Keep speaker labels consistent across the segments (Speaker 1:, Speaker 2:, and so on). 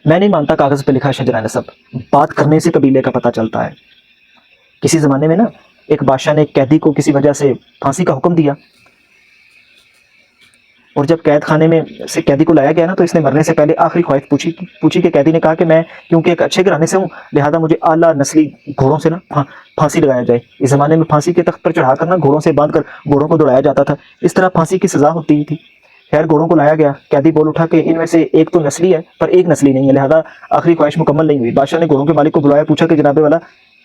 Speaker 1: میں نہیں مانتا کاغذ پہ لکھا شجرہ نسب، بات کرنے سے قبیلے کا پتہ چلتا ہے۔ کسی زمانے میں نا ایک بادشاہ نے ایک قیدی کو کسی وجہ سے پھانسی کا حکم دیا، اور جب قید خانے میں سے قیدی کو لایا گیا نا تو اس نے مرنے سے پہلے آخری خواہش پوچھی کہ قیدی نے کہا کہ میں کیونکہ ایک اچھے گھرانے سے ہوں لہذا مجھے اعلیٰ نسلی گھوڑوں سے نا پھانسی لگایا جائے۔ اس زمانے میں پھانسی کے تخت پر چڑھا کر نا گھوڑوں سے باندھ کر گھوڑوں کو دوڑایا جاتا تھا، اس طرح پھانسی کی سزا ہوتی تھی۔ خیر گھوڑوں کو لایا گیا، قیدی بول اٹھا کہ ان میں سے ایک تو نسلی ہے پر ایک نسلی نہیں ہے، لہذا آخری خواہش مکمل نہیں ہوئی۔ بادشاہ نے گھوڑوں کے مالک کو بلایا، پوچھا کہ جناب والا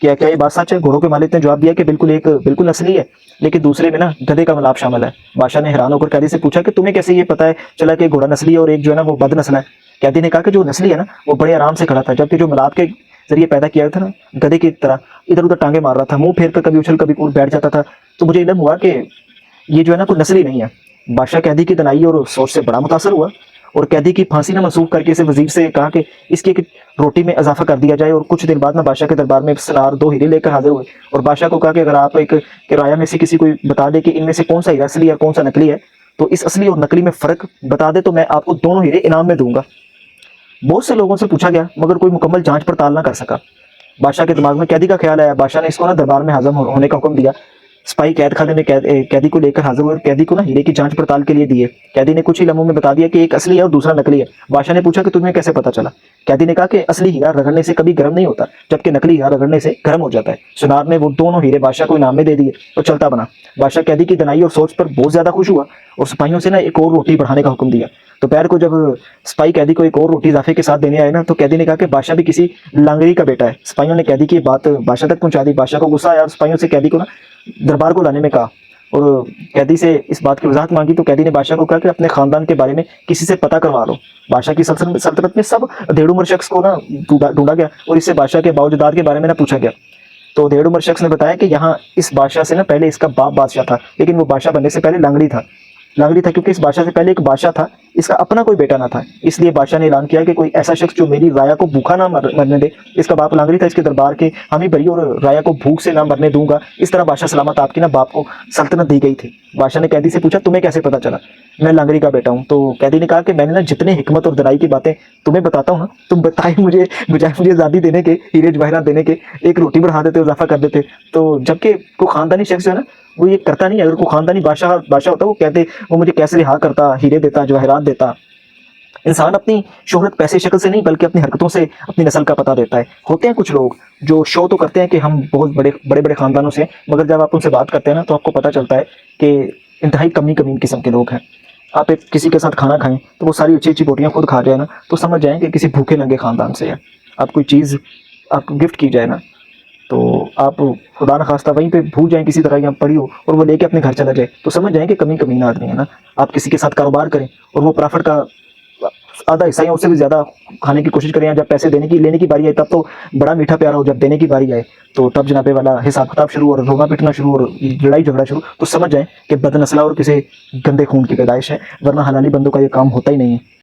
Speaker 1: کیا یہ بات سچ ہے؟ گھوڑوں کے مالک نے جواب دیا کہ بالکل نسلی ہے، لیکن دوسرے میں نا گدھے کا ملاپ شامل ہے۔ بادشاہ نے حیران ہو کر قیدی سے پوچھا کہ تمہیں کیسے یہ پتا ہے چلا کہ گھوڑا نسلی ہے اور ایک جو ہے نا وہ بد نسل ہے؟ قیدی نے کہا کہ جو نسلی ہے نا وہ بڑے آرام سے کھڑا تھا، جبکہ جو ملاپ کے ذریعے پیدا کیا تھا نا گدھے کی طرح ادھر ادھر ٹانگیں مار رہا تھا، منہ پھیر کر کبھی اچھل کبھی کود بیٹھ جاتا تھا۔ تو مجھے علم ہوا کہ یہ جو ہے نا کوئی نسلی نہیں ہے۔ بادشاہ قیدی کی دنائی اور سوچ سے بڑا متاثر ہوا اور قیدی کی پھانسی نہ منسوخ کر کے اسے وزیر سے کہا کہ اس کی ایک روٹی میں اضافہ کر دیا جائے، اور کچھ دن بعد میں بادشاہ کے دربار میں سنار 2 ہیرے لے کر حاضر ہوئے اور بادشاہ کو کہا کہ اگر آپ ایک کرایہ میں سے کسی کو بتا دے کہ ان میں سے کون سا ہیرا اصلی ہے اور کون سا نکلی ہے تو اس اصلی اور نکلی میں فرق بتا دے تو میں آپ کو دونوں ہیرے انعام میں دوں گا۔ بہت سے لوگوں سے پوچھا گیا مگر کوئی مکمل جانچ پڑتال نہ کر سکا۔ بادشاہ کے دماغ میں قیدی کا خیال آیا، بادشاہ نے اس کو نا دربار میں حاضر ہونے کا حکم دیا۔ سپاہی قید خانے میں قیدی کو لے کر حاضر ہوئے اور قیدی کو نا ہیرے کی جانچ پڑتال کے لیے دیے۔ قیدی نے کچھ ہی لمحوں میں بتا دیا کہ ایک اصلی ہے اور دوسرا نکلی ہے۔ بادشاہ نے پوچھا کہ تمہیں کیسے پتا چلا؟ قیدی نے کہا کہ اصلی ہیرا رگڑنے سے کبھی گرم نہیں ہوتا جبکہ نکلی ہیرا رگڑنے سے گرم ہو جاتا ہے۔ سنار نے وہ دونوں ہیرے بادشاہ کو انعام میں دے دیے اور چلتا بنا۔ بادشاہ قیدی کی دنائی اور سوچ پر بہت زیادہ خوش ہوا اور سپاہیوں سے نا ایک اور روٹی بڑھانے کا حکم دیا۔ دوپہر کو جب سپاہی قیدی کو ایک اور روٹی اضافے کے ساتھ دینے آئے نا تو قیدی نے کہا کہ بادشاہ بھی کسی لانگڑی کا بیٹا ہے۔ سپاہیوں نے قیدی کی بات بادشاہ تک پہنچا دی۔ بادشاہ کو غصہ آیا اور سپاہیوں سے قیدی کو نا دربار کو لانے میں کہا اور قیدی سے اس بات کی وضاحت مانگی تو قیدی نے بادشاہ کو کہا کہ اپنے خاندان کے بارے میں کسی سے پتہ کروا لو۔ بادشاہ کی سلطنت میں سب دھیڑ عمر شخص کو نا ڈھونڈا گیا اور اس سے بادشاہ کے باوجداد کے بارے میں نہ پوچھا گیا تو دھیڑ عمر شخص نے بتایا کہ یہاں اس بادشاہ سے نا پہلے اس کا باپ بادشاہ تھا، لیکن وہ بادشاہ بننے سے پہلے لانگڑی تھا کیونکہ اس بادشاہ سے پہلے ایک بادشاہ تھا، اس کا اپنا کوئی بیٹا نہ تھا، اس لیے بادشاہ نے اعلان کیا کہ کوئی ایسا شخص جو میری رایا کو بھوکا نہ مرنے دے۔ اس کا باپ لانگڑی تھا، اس کے دربار کے حامی بری اور رایا کو بھوک سے نہ مرنے دوں گا۔ اس طرح بادشاہ سلامت آپ کے نا باپ کو سلطنت دی گئی تھی۔ بادشاہ نے قیدی سے پوچھا تمہیں کیسے پتا چلا؟ میں لانگڑی کا بیٹا ہوں۔ تو قیدی نے کہا کہ میں نے نا جتنے حکمت اور درائی کی باتیں تمہیں بتاتا ہوں نا تم بتائے مجھے بجائے مجھے آزادی دینے کے، ہیرے جواہرات دینے کے، ایک روٹی بڑھا دیتے، اضافہ کر دیتے۔ تو جبکہ کوئی خاندانی شخص جو ہے نا وہ یہ کرتا نہیں ہے، اگر کوئی خاندانی بادشاہ ہوتا وہ کہتے وہ مجھے کیسے رہا کرتا، ہیرے دیتا، جواہرات دیتا۔ انسان اپنی شہرت پیسے شکل سے نہیں بلکہ اپنی حرکتوں سے اپنی نسل کا پتہ دیتا ہے۔ ہوتے ہیں کچھ لوگ جو شو تو کرتے ہیں کہ ہم بہت بڑے خاندانوں سے، مگر جب آپ ان سے بات کرتے ہیں نا تو آپ کو پتہ چلتا ہے کہ انتہائی کمین قسم کے لوگ ہیں۔ آپ کسی کے ساتھ کھانا کھائیں تو وہ ساری اچھی بوٹیاں خود کھا جائے نا تو سمجھ جائیں کہ کسی بھوکے ننگے خاندان سے ہے۔ آپ کوئی چیز آپ کو گفٹ کی جائے نا تو آپ خدا نخواستہ وہیں پہ بھول جائیں کسی طرح یا پڑی ہو اور وہ لے کے اپنے گھر چلا جائے تو سمجھ جائیں کہ کمین آدمی ہے نا۔ آپ کسی کے ساتھ کاروبار کریں اور وہ پرافٹ کا آدھا حصہ یا اس سے بھی زیادہ کھانے کی کوشش کریں، جب پیسے لینے کی باری آئے تب تو بڑا میٹھا پیارا ہو، جب دینے کی باری آئے تو تب جناب والا حساب کتاب شروع اور رونا پٹنا شروع اور لڑائی جھگڑا شروع، تو سمجھ جائیں کہ بد نسلہ اور کسی گندے خون کی پیدائش ہے، ورنہ حلالی بندوں کا یہ کام ہوتا ہی نہیں ہے۔